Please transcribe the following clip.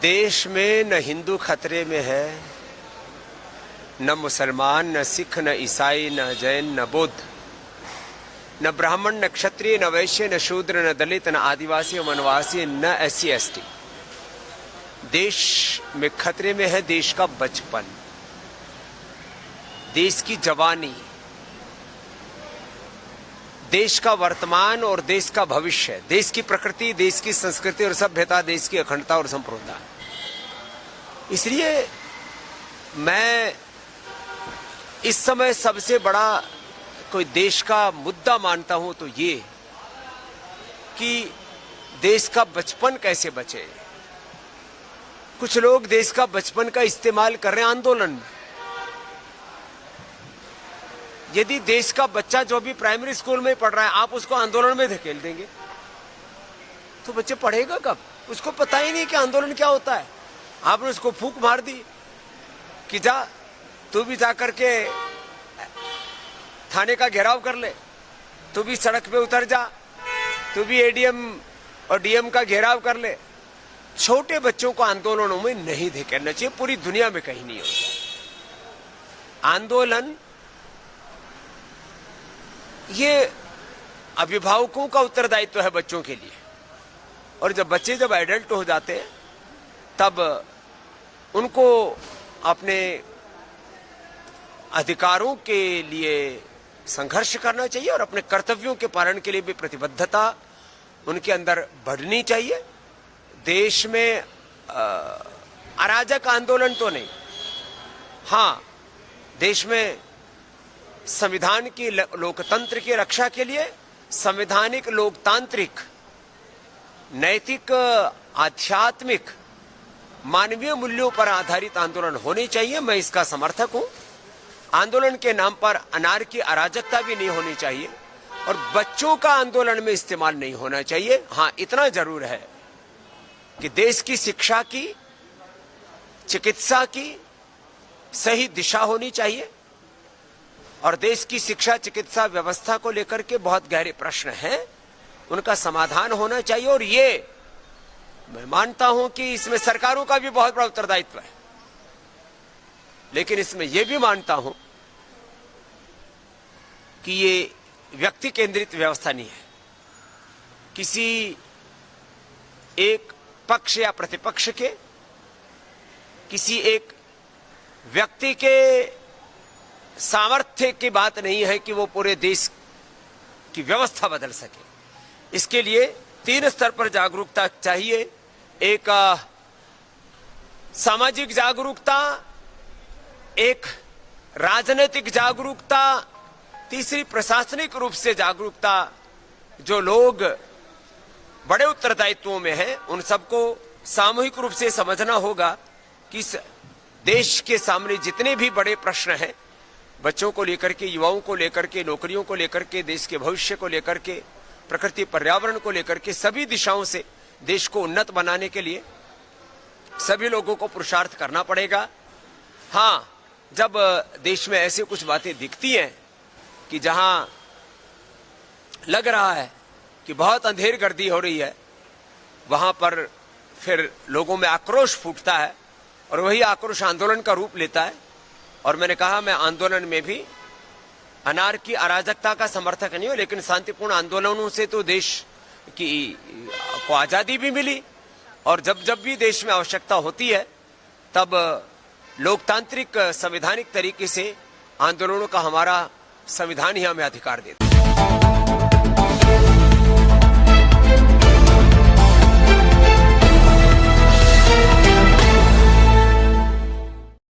देश में न हिंदू खतरे में है, न मुसलमान, न सिख, न ईसाई, न जैन, न बौद्ध, न ब्राह्मण, न क्षत्रिय, न वैश्य, न शूद्र, न दलित, न आदिवासी, वनवासी, न SC ST। देश में खतरे में है देश का बचपन, देश की जवानी, देश का वर्तमान और देश का भविष्य, देश की प्रकृति, देश की संस्कृति और सभ्यता, देश की अखंडता और संप्रभुता। इसलिए मैं इस समय सबसे बड़ा कोई देश का मुद्दा मानता हूं तो ये कि देश का बचपन कैसे बचे। कुछ लोग देश का बचपन का इस्तेमाल कर रहे हैं आंदोलन में। यदि देश का बच्चा जो भी प्राइमरी स्कूल में पढ़ रहा है आप उसको आंदोलन में धकेल देंगे तो बच्चे पढ़ेगा कब? उसको पता ही नहीं कि आंदोलन क्या होता है। आपने उसको फूंक मार दी कि जा तू भी जा करके थाने का घेराव कर ले, तू भी सड़क पे उतर जा, तू भी ADM और DM का घेराव कर ले। छोटे बच्चों को आंदोलनों में नहीं धकेलना चाहिए, पूरी दुनिया में कहीं नहीं होता। आंदोलन ये अभिभावकों का उत्तरदायित्व है बच्चों के लिए, और जब बच्चे जब एडल्ट हो जाते हैं तब उनको अपने अधिकारों के लिए संघर्ष करना चाहिए और अपने कर्तव्यों के पालन के लिए भी प्रतिबद्धता उनके अंदर बढ़नी चाहिए। देश में अराजक आंदोलन तो नहीं, हाँ देश में संविधान की लोकतंत्र की रक्षा के लिए संवैधानिक, लोकतांत्रिक, नैतिक, आध्यात्मिक, मानवीय मूल्यों पर आधारित आंदोलन होने चाहिए। मैं इसका समर्थक हूं। आंदोलन के नाम पर अनार्की, अराजकता भी नहीं होनी चाहिए और बच्चों का आंदोलन में इस्तेमाल नहीं होना चाहिए। हाँ इतना जरूर है कि देश की शिक्षा की, चिकित्सा की सही दिशा होनी चाहिए और देश की शिक्षा चिकित्सा व्यवस्था को लेकर के बहुत गहरे प्रश्न हैं, उनका समाधान होना चाहिए। और ये मैं मानता हूं कि इसमें सरकारों का भी बहुत बड़ा उत्तरदायित्व है, लेकिन इसमें यह भी मानता हूं कि ये व्यक्ति केंद्रित व्यवस्था नहीं है। किसी एक पक्ष या प्रतिपक्ष के, किसी एक व्यक्ति के सामर्थ्य की बात नहीं है कि वो पूरे देश की व्यवस्था बदल सके। इसके लिए 3 स्तर पर जागरूकता चाहिए। एक सामाजिक जागरूकता, एक राजनीतिक जागरूकता, तीसरी प्रशासनिक रूप से जागरूकता। जो लोग बड़े उत्तरदायित्वों में हैं उन सबको सामूहिक रूप से समझना होगा कि इस देश के सामने जितने भी बड़े प्रश्न हैं, बच्चों को लेकर के, युवाओं को लेकर के, नौकरियों को लेकर के, देश के भविष्य को लेकर के, प्रकृति पर्यावरण को लेकर के, सभी दिशाओं से देश को उन्नत बनाने के लिए सभी लोगों को पुरुषार्थ करना पड़ेगा। हाँ, जब देश में ऐसे कुछ बातें दिखती हैं कि जहां लग रहा है कि बहुत अंधेरगर्दी हो रही है, वहां पर फिर लोगों में आक्रोश फूटता है और वही आक्रोश आंदोलन का रूप लेता है। और मैंने कहा मैं आंदोलन में भी अनार्की, अराजकता का समर्थक नहीं हूं, लेकिन शांतिपूर्ण आंदोलनों से तो देश की को आजादी भी मिली और जब जब भी देश में आवश्यकता होती है तब लोकतांत्रिक, संवैधानिक तरीके से आंदोलनों का हमारा संविधान ही हमें अधिकार देता है।